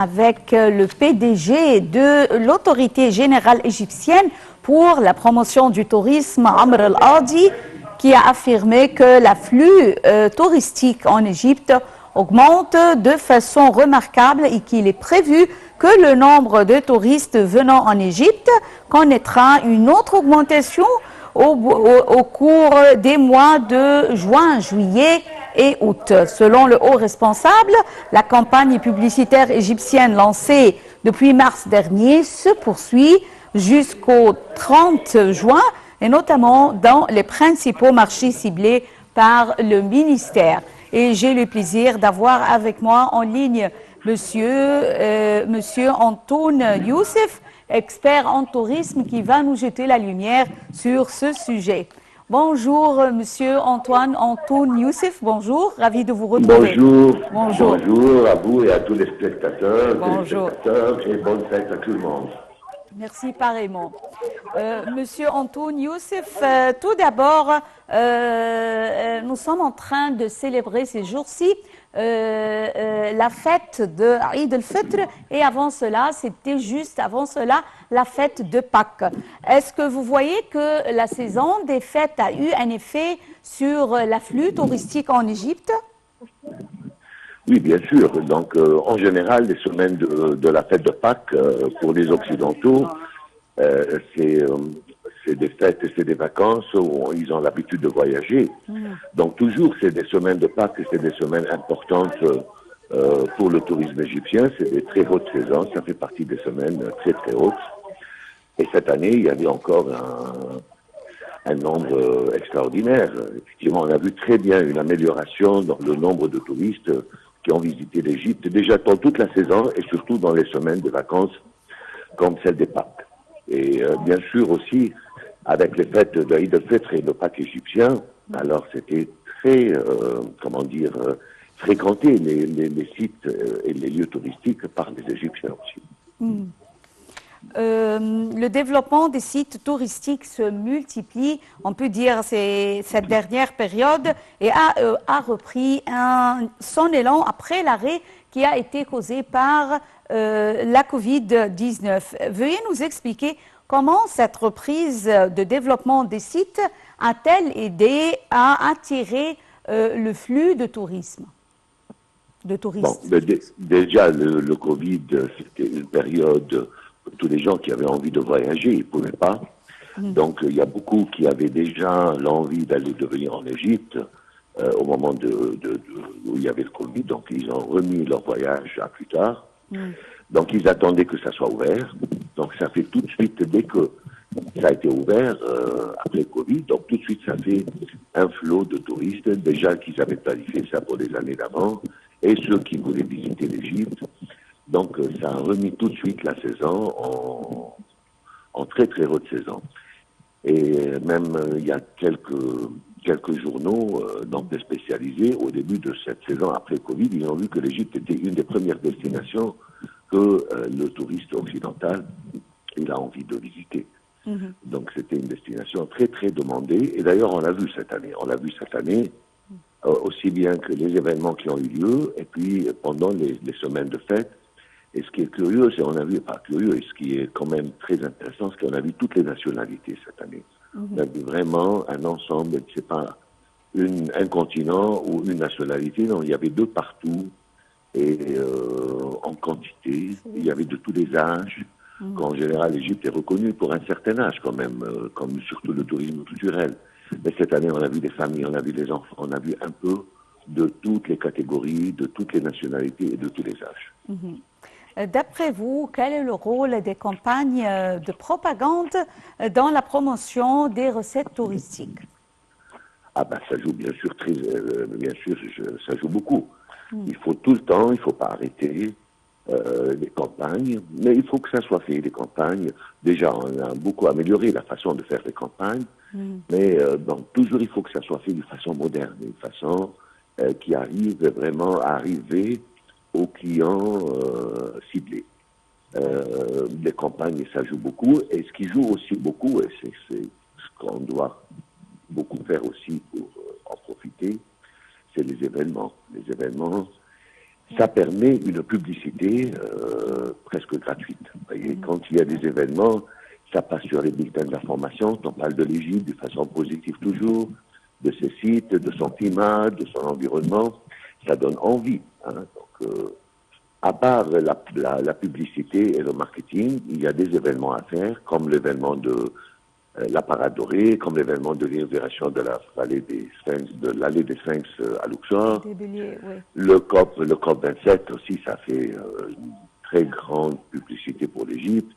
Avec le PDG de l'autorité générale égyptienne pour la promotion du tourisme, Amr Al-Adi, qui a affirmé que l'afflux touristique en Égypte augmente de façon remarquable et qu'il est prévu que le nombre de touristes venant en Égypte connaîtra une autre augmentation au cours des mois de juin, juillet et août. Selon le haut responsable, la campagne publicitaire égyptienne lancée depuis mars dernier se poursuit jusqu'au 30 juin et notamment dans les principaux marchés ciblés par le ministère. Et j'ai le plaisir d'avoir avec moi en ligne Monsieur Antoun Youssef, expert en tourisme, qui va nous jeter la lumière sur ce sujet. Bonjour, Monsieur Antoun Youssef, bonjour, ravi de vous retrouver. Bonjour à vous et à tous les spectateurs, et bonne fête à tout le monde. Merci pareillement. Monsieur Antoun Youssef, tout d'abord, nous sommes en train de célébrer ces jours-ci la fête de Eid al-Fitr et avant cela, c'était juste avant cela, la fête de Pâques. Est-ce que vous voyez que la saison des fêtes a eu un effet sur l'afflux touristique en Égypte? Oui, bien sûr. Donc, en général, les semaines de la fête de Pâques, pour les Occidentaux, c'est des fêtes et c'est des vacances où ils ont l'habitude de voyager. Donc, toujours, c'est des semaines de Pâques, c'est des semaines importantes pour le tourisme égyptien. C'est des très hautes saisons, ça fait partie des semaines très, très hautes. Et cette année, il y avait encore un nombre extraordinaire. Effectivement, on a vu très bien une amélioration dans le nombre de touristes qui ont visité l'Égypte, déjà dans toute la saison et surtout dans les semaines de vacances comme celle des Pâques. Et bien sûr aussi, avec les fêtes de Eid al-Fitr et le Pâques égyptien, alors c'était très, fréquenté les sites et les lieux touristiques par les Égyptiens aussi. Le développement des sites touristiques se multiplie, on peut dire, cette dernière période et a repris son élan après l'arrêt qui a été causé par la Covid-19. Veuillez nous expliquer comment cette reprise de développement des sites a-t-elle aidé à attirer le flux de tourisme, de touristes? Bon, déjà, le Covid, c'était une période où tous les gens qui avaient envie de voyager, ils ne pouvaient pas. Donc, il y a beaucoup qui avaient déjà l'envie d'aller venir en Égypte au moment où il y avait le Covid. Donc, ils ont remis leur voyage à plus tard. Donc, ils attendaient que ça soit ouvert. Donc, ça fait tout de suite, dès que ça a été ouvert après le Covid, donc tout de suite, ça fait un flot de touristes, déjà qu'ils avaient planifié ça pour les années d'avant, et ceux qui voulaient visiter l'Égypte. Donc, ça a remis tout de suite la saison en très, très haute saison. Et même, il y a quelques journaux, donc spécialisés, au début de cette saison après le Covid, ils ont vu que l'Égypte était une des premières destinations que le touriste occidental, il a envie de visiter. Donc, c'était une destination très, très demandée. Et d'ailleurs, on l'a vu cette année. On l'a vu cette année, aussi bien que les événements qui ont eu lieu, et puis pendant les semaines de fête. Et ce qui est curieux, c'est on a vu, pas curieux, et ce qui est quand même très intéressant, c'est qu'on a vu toutes les nationalités cette année. On a vu vraiment un ensemble, c'est pas un continent ou une nationalité, non, il y avait deux partout, et en quantité, il y avait de tous les âges. En général, l'Égypte est reconnue pour un certain âge quand même, comme surtout le tourisme culturel. Mais cette année, on a vu des familles, on a vu des enfants, on a vu un peu de toutes les catégories, de toutes les nationalités et de tous les âges. D'après vous, quel est le rôle des campagnes de propagande dans la promotion des recettes touristiques? Ah ben, ça joue bien sûr ça joue beaucoup. Il faut tout le temps, il ne faut pas arrêter les campagnes, mais il faut que ça soit fait, les campagnes. Déjà, on a beaucoup amélioré la façon de faire les campagnes, mais donc, toujours il faut que ça soit fait d'une façon moderne, d'une façon qui arrive vraiment à arriver aux clients ciblés. Les campagnes, ça joue beaucoup, et ce qui joue aussi beaucoup, et c'est ce qu'on doit beaucoup faire aussi pour en profiter, c'est les événements. Les événements, Ça permet une publicité presque gratuite. Vous voyez, quand il y a des événements, ça passe sur les bulletins d'information, on parle de l'Égypte de façon positive toujours, de ses sites, de son climat, de son environnement. Ça donne envie. Hein. Donc, à part la publicité et le marketing, il y a des événements à faire, comme l'événement de la Parade dorée, comme l'événement de l'inauguration de l'allée des Sphinx à Luxor. Béliers, oui. Le COP 27 aussi, ça fait une très grande publicité pour l'Égypte.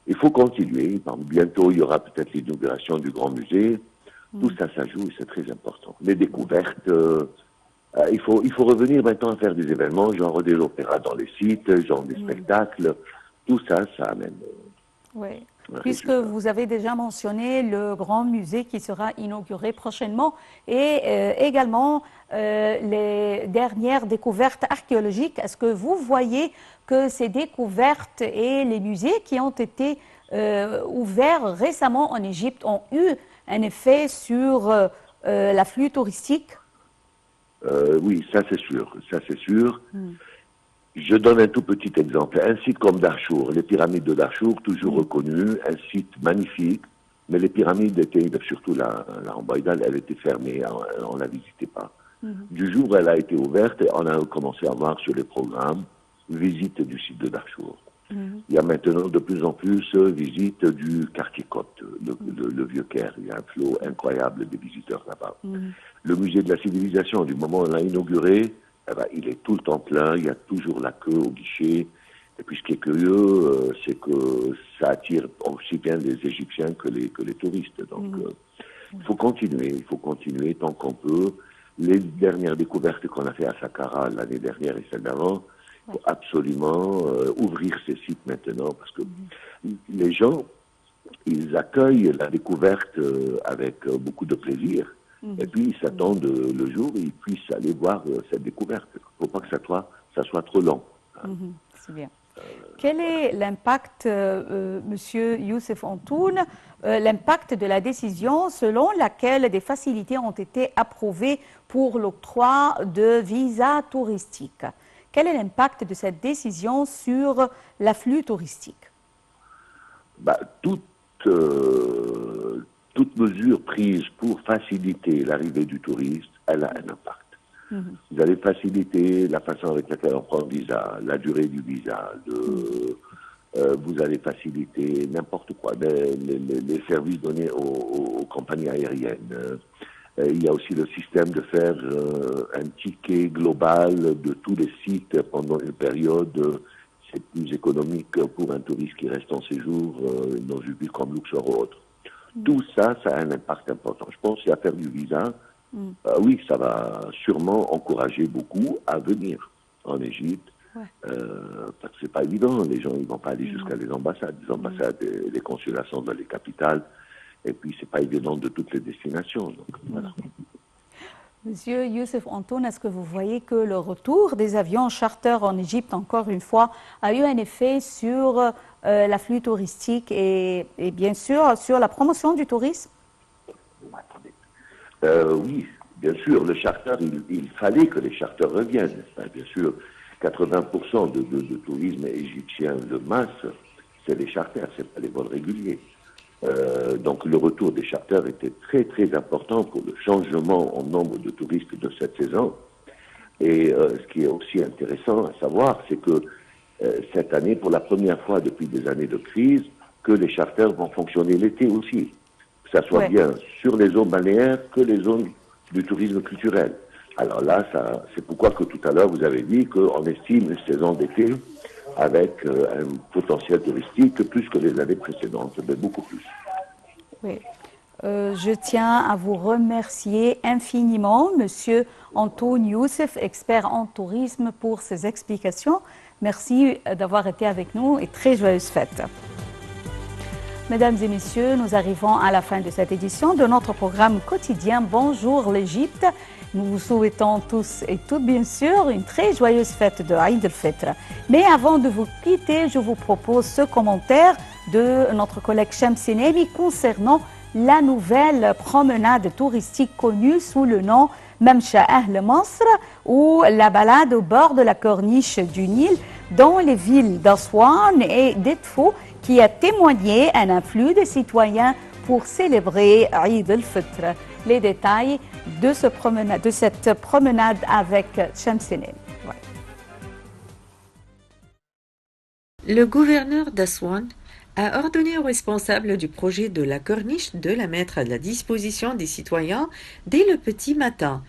Il faut continuer. Bientôt, il y aura peut-être l'inauguration du Grand Musée. Tout ça, ça joue et c'est très important. Les découvertes, il faut revenir maintenant à faire des événements, genre des opéras dans les sites, genre des spectacles. Tout ça, ça amène. Oui. Puisque vous avez déjà mentionné le grand musée qui sera inauguré prochainement et également les dernières découvertes archéologiques, est-ce que vous voyez que ces découvertes et les musées qui ont été ouverts récemment en Égypte ont eu un effet sur l'afflux touristique? Oui, ça c'est sûr, ça c'est sûr. Je donne un tout petit exemple. Un site comme Darchour, les pyramides de Darchour, toujours reconnues, un site magnifique, mais les pyramides étaient, surtout la Rambaïdal, elle était fermée, on ne la visitait pas. Du jour où elle a été ouverte, on a commencé à voir sur les programmes visite du site de Darchour. Il y a maintenant de plus en plus visite du quartier Côte, le Vieux Caire. Il y a un flot incroyable des visiteurs là-bas. Le musée de la civilisation, du moment où on l'a inauguré, eh ben, il est tout le temps plein, il y a toujours la queue au guichet. Et puis ce qui est curieux, c'est que ça attire aussi bien les Égyptiens que les touristes. Donc il faut continuer tant qu'on peut. Les dernières découvertes qu'on a fait à Saqqara l'année dernière et celle d'avant, il faut absolument ouvrir ces sites maintenant parce que les gens, ils accueillent la découverte avec beaucoup de plaisir. Et puis, ils s'attendent le jour où ils puissent aller voir cette découverte. Il ne faut pas que ça soit trop long. C'est bien. Quel est l'impact, Monsieur Youssef Antoun, l'impact de la décision selon laquelle des facilités ont été approuvées pour l'octroi de visas touristiques? Quel est l'impact de cette décision sur l'afflux touristique? Toute mesure prise pour faciliter l'arrivée du touriste, elle a un impact. Vous allez faciliter la façon avec laquelle on prend le visa, la durée du visa, vous allez faciliter n'importe quoi, les services donnés aux compagnies aériennes. Il y a aussi le système de faire un ticket global de tous les sites pendant une période. C'est plus économique pour un touriste qui reste en séjour dans une ville comme Luxor ou autre. Tout ça, ça a un impact important. Je pense qu'à faire du visa, oui, ça va sûrement encourager beaucoup à venir en Égypte. Parce que c'est pas évident, les gens ils vont pas aller jusqu'à les ambassades. Les ambassades et les consulats sont dans les capitales. Et puis, c'est pas évident de toutes les destinations. Donc, voilà. Monsieur Youssef Antoun, est-ce que vous voyez que le retour des avions charter en Égypte, encore une fois, a eu un effet sur l'afflux touristique et bien sûr sur la promotion du tourisme? Oui, bien sûr, le charter, il fallait que les charters reviennent. Bien sûr, 80% de tourisme égyptien de masse, c'est les charters, c'est pas les vols réguliers. Donc le retour des charters était très très important pour le changement en nombre de touristes de cette saison. Et ce qui est aussi intéressant à savoir, c'est que cette année, pour la première fois depuis des années de crise, que les charters vont fonctionner l'été aussi. Que ça soit bien sur les zones balnéaires que les zones du tourisme culturel. Alors là, c'est pourquoi que tout à l'heure vous avez dit qu'on estime une saison d'été avec un potentiel touristique plus que les années précédentes, mais beaucoup plus. Oui. Je tiens à vous remercier infiniment, Monsieur Antoun Youssef, expert en tourisme, pour ces explications. Merci d'avoir été avec nous et très joyeuses fêtes. Mesdames et messieurs, nous arrivons à la fin de cette édition de notre programme quotidien Bonjour l'Égypte. Nous vous souhaitons tous et toutes, bien sûr, une très joyeuse fête de Aïd el-Fitr. Mais avant de vous quitter, je vous propose ce commentaire de notre collègue Shams Senebi concernant la nouvelle promenade touristique connue sous le nom Mamcha Ahl Masr, ou la balade au bord de la corniche du Nil dans les villes d'Aswan et d'Edfou, qui a témoigné un afflux de citoyens pour célébrer Eid al-Fitr. Les détails de cette promenade avec Shamsinen. Le gouverneur d'Aswan a ordonné aux responsables du projet de la corniche de la mettre à la disposition des citoyens dès le petit matin.